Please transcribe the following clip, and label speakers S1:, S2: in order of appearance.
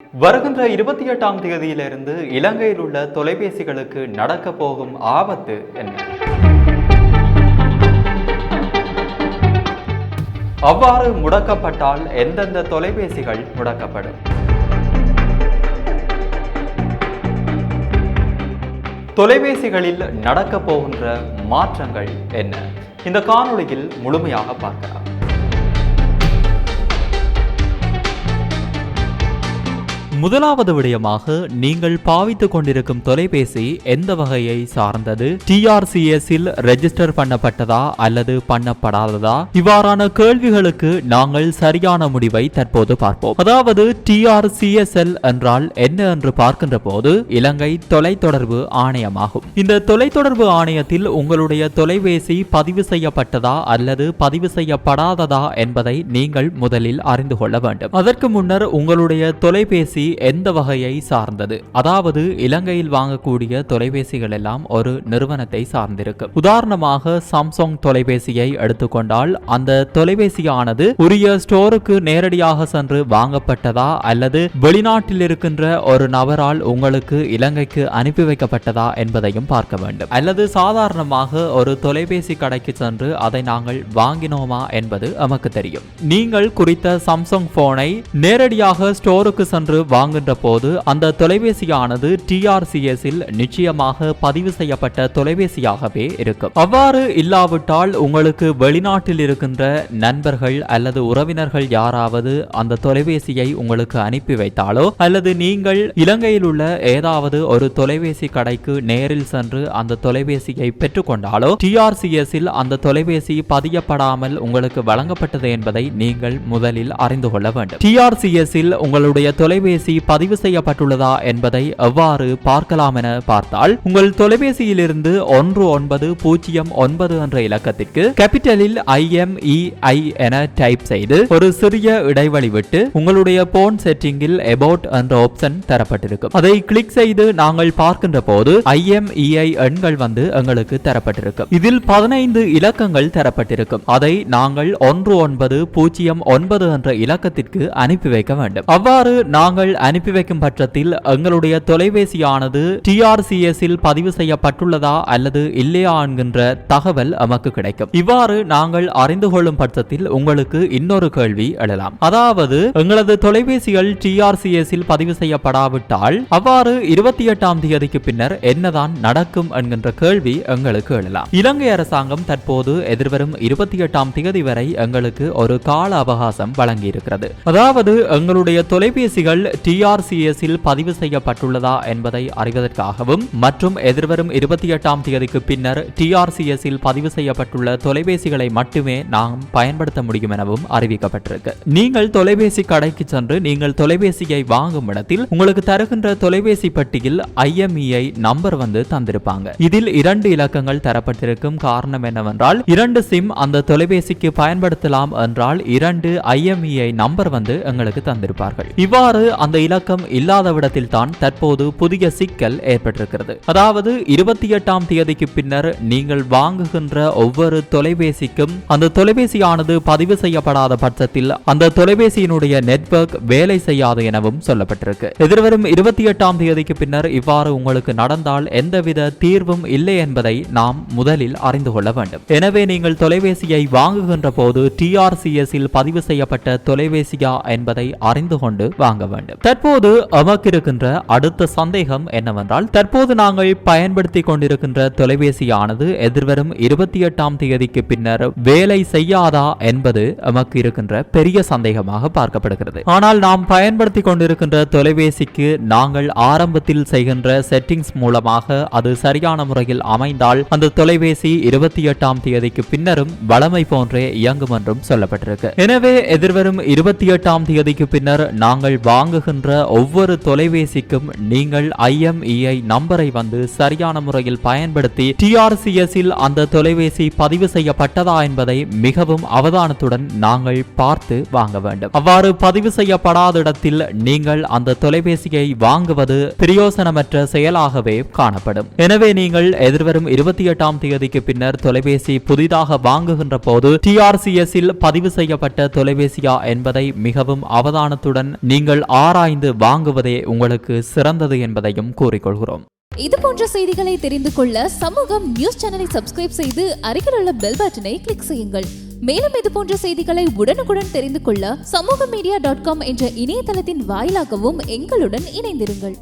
S1: வருகின்ற 28ஆம் தேதியிலிருந்து இலங்கையில் உள்ள தொலைபேசிகளுக்கு நடக்க போகும் ஆபத்து என்ன? அவ்வாறு முடக்கப்பட்டால் எந்தெந்த தொலைபேசிகள் முடக்கப்படும்? தொலைபேசிகளில் நடக்க போகின்ற மாற்றங்கள் என்ன? இந்த காணொளியில் முழுமையாக பார்க்கலாம். முதலாவது விடயமாக, நீங்கள் பாவித்துக் கொண்டிருக்கும் தொலைபேசி எந்த வகையை சார்ந்தது, TRCS-இல் ரெஜிஸ்டர் பண்ணப்பட்டதா அல்லது பண்ணப்படாததா? இவ்வாறான கேள்விகளுக்கு நாங்கள் சரியான முடிவை தற்போது பார்ப்போம். அதாவது TRCSL என்றால் என்ன என்று பார்க்கின்ற போது இலங்கை தொலைத்தொடர்பு ஆணையமாகும். இந்த தொலைத்தொடர்பு ஆணையத்தில் உங்களுடைய தொலைபேசி பதிவு செய்யப்பட்டதா அல்லது பதிவு செய்யப்படாததா என்பதை நீங்கள் முதலில் அறிந்து கொள்ள வேண்டும். அதற்கு முன்னர் உங்களுடைய தொலைபேசி எந்த வகையை சார்ந்தது, அதாவது இலங்கையில் வாங்கக்கூடிய தொலைபேசிகள் எல்லாம் ஒரு நிறுவனத்தை சார்ந்திருக்கும். உதாரணமாக சாம்சங் தொலைபேசியை எடுத்துக்கொண்டால் அந்த தொலைபேசியானது உரிய ஸ்டோருக்கு நேரடியாக சென்று வாங்கப்பட்டதா அல்லது வெளிநாட்டில் இருக்கின்ற ஒரு நபரால் உங்களுக்கு இலங்கைக்கு அனுப்பி வைக்கப்பட்டதா என்பதையும் பார்க்க வேண்டும். அல்லது சாதாரணமாக ஒரு தொலைபேசி கடைக்கு சென்று அதை நாங்கள் வாங்கினோமா என்பது நமக்கு தெரியும். நீங்கள் குறித்த சாம்சங் போனை நேரடியாக ஸ்டோருக்கு சென்று வாங்குகின்ற போது அந்த தொலைபேசியானது TRCS-இல் நிச்சயமாக பதிவு செய்யப்பட்ட தொலைபேசியாகவே இருக்கும். அவ்வாறு இல்லாவிட்டால் உங்களுக்கு வெளிநாட்டில் இருக்கின்ற நண்பர்கள் அல்லது உறவினர்கள் யாராவது அந்த தொலைபேசியை உங்களுக்கு அனுப்பி வைத்தாலோ அல்லது நீங்கள் இலங்கையில் உள்ள ஏதாவது ஒரு தொலைபேசி கடைக்கு நேரில் சென்று அந்த தொலைபேசியை பெற்றுக்கொண்டாலோ TRCS-இல் அந்த தொலைபேசி பதியப்படாமல் உங்களுக்கு வழங்கப்பட்டது என்பதை நீங்கள் முதலில் அறிந்து கொள்ள வேண்டும். TRCS-இல் உங்களுடைய தொலைபேசி பதிவு செய்யப்பட்டுள்ளதா என்பதை எவ்வாறு பார்க்கலாம் என பார்த்தால், உங்கள் தொலைபேசியிலிருந்து 1909 என்ற இலக்கத்திற்கு கேபிட்டலில் IMEI என டைப் செய்து ஒரு சிறிய இடைவெளி விட்டு உங்களுடைய போன் செட்டிங்கில் அபவுட் என்ற ஆப்ஷன் தரப்பட்டிருக்கும். அதை கிளிக் செய்து நாங்கள் பார்க்கின்ற போது IMEI எண்கள் எங்களுக்கு தரப்பட்டிருக்கும். இதில் 15 இலக்கங்கள் தரப்பட்டிருக்கும். அதை நாங்கள் 1909 என்ற இலக்கத்திற்கு அனுப்பி வைக்க வேண்டும். அவ்வாறு நாங்கள் அனுப்பி வைக்கும் பட்சத்தில் எங்களுடைய தொலைபேசியானது TRCS-இல் பதிவு செய்யப்பட்டுள்ளதா அல்லது இல்லையா என்கின்ற தகவல் நமக்கு கிடைக்கும். இவ்வாறு நாங்கள் அறிந்து கொள்ளும் பட்சத்தில் உங்களுக்கு இன்னொரு கேள்வி எழலாம். அதாவது எங்களது தொலைபேசிகள் TRCS-இல் பதிவு செய்யப்படாவிட்டால் அவ்வாறு 28ஆம் தேதிக்கு பின்னர் என்னதான் நடக்கும் என்கின்ற கேள்வி எங்களுக்கு எழலாம். இலங்கை அரசாங்கம் தற்போது எதிர்வரும் 28ஆம் தேதி வரை எங்களுக்கு ஒரு கால அவகாசம் வழங்கி இருக்கிறது. அதாவது எங்களுடைய தொலைபேசிகள் TRCS-இல் பதிவு செய்யப்பட்டுள்ளதா என்பதை அறிவதற்காகவும் மற்றும் எதிர்வரும் 28ஆம் தேதிக்கு பின்னர் TRCS-இல் பதிவு செய்யப்பட்டுள்ள தொலைபேசிகளை மட்டுமே நாம் பயன்படுத்த முடியும் எனவும் அறிவிக்கப்பட்டிருக்கு. நீங்கள் தொலைபேசி கடைக்கு சென்று நீங்கள் தொலைபேசியை வாங்கும் இடத்தில் உங்களுக்கு தருகின்ற தொலைபேசி பட்டியில் IMEI நம்பர் தந்திருப்பாங்க. இதில் 2 இலக்கங்கள் தரப்பட்டிருக்கும். காரணம் என்னவென்றால் 2 சிம் அந்த தொலைபேசிக்கு பயன்படுத்தலாம் என்றால் 2 IMEI நம்பர் எங்களுக்கு தந்திருப்பார்கள். இவ்வாறு அந்த இலக்கம் இல்லாத விடத்தில் தான் தற்போது புதிய சிக்கல் ஏற்பட்டிருக்கிறது. அதாவது 28ஆம் தேதிக்கு பின்னர் நீங்கள் வாங்குகின்ற ஒவ்வொரு தொலைபேசிக்கும் அந்த தொலைபேசியானது பதிவு செய்யப்படாத பட்சத்தில் அந்த தொலைபேசியினுடைய நெட்வொர்க் வேலை செய்யாது எனவும் சொல்லப்பட்டிருக்கு. எதிர்வரும் 28ஆம் தேதிக்கு பின்னர் இவ்வாறு உங்களுக்கு நடந்தால் எந்தவித தீர்வும் இல்லை என்பதை நாம் முதலில் அறிந்து கொள்ள வேண்டும். எனவே நீங்கள் தொலைபேசியை வாங்குகின்ற போது TRCS-இல் பதிவு செய்யப்பட்ட தொலைபேசியா என்பதை அறிந்து கொண்டு வாங்க வேண்டும். தற்போது நமக்கு இருக்கின்ற அடுத்த சந்தேகம் என்னவென்றால், தற்போது நாங்கள் பயன்படுத்தி கொண்டிருக்கின்ற தொலைபேசியானது எதிர்வரும் 28ஆம் தேதிக்கு பின்னர் வேலை செய்யாதா என்பது நமக்கு இருக்கின்ற பெரிய சந்தேகமாக பார்க்கப்படுகிறது. ஆனால் நாம் பயன்படுத்தி கொண்டிருக்கின்ற தொலைபேசிக்கு நாங்கள் ஆரம்பத்தில் செய்கின்ற செட்டிங்ஸ் மூலமாக அது சரியான முறையில் அமைந்தால் அந்த தொலைபேசி 28ஆம் தேதிக்கு பின்னரும் வழமை போன்றே இயங்கும் என்றும் சொல்லப்பட்டிருக்கு. எனவே எதிர்வரும் 28ஆம் தேதிக்கு பின்னர் நாங்கள் வாங்குகின்ற ஒவ்வொரு தொலைபேசிக்கும் நீங்கள் IMEI நம்பரை சரியான முறையில் பயன்படுத்தி TRCS-இல் அந்த தொலைபேசி பதிவு செய்யப்பட்டதா என்பதை மிகவும் அவதானத்துடன் நாங்கள் பார்த்து வாங்க வேண்டும். அவ்வாறு பதிவு செய்யப்படாத இடத்தில் நீங்கள் அந்த தொலைபேசியை வாங்குவது பிரயோசனமற்ற செயலாகவே காணப்படும். எனவே நீங்கள் எதிர்வரும் 28ஆம் தேதிக்கு பின்னர் தொலைபேசி புதிதாக வாங்குகின்ற போது TRCS-இல் பதிவு செய்யப்பட்ட தொலைபேசியா என்பதை மிகவும் அவதானத்துடன் நீங்கள் ஆராய்ந்து வாங்குவதே உங்களுக்கு சிறந்தது என்பதையும் கூறிக்கொள்கிறோம்.
S2: இது போன்ற செய்திகளை தெரிந்து கொள்ள சமூகம் நியூஸ் சேனலை சப்ஸ்கிரைப் செய்து அருகில் உள்ள பெல் பட்டனை கிளிக் செய்யுங்கள். மேலும் இது போன்ற செய்திகளை உடனுக்குடன் தெரிந்து கொள்ள சமூகமீடியா.com என்ற இணையதளத்தின் வாயிலாகவும் எங்களுடன் இணைந்திருங்கள்.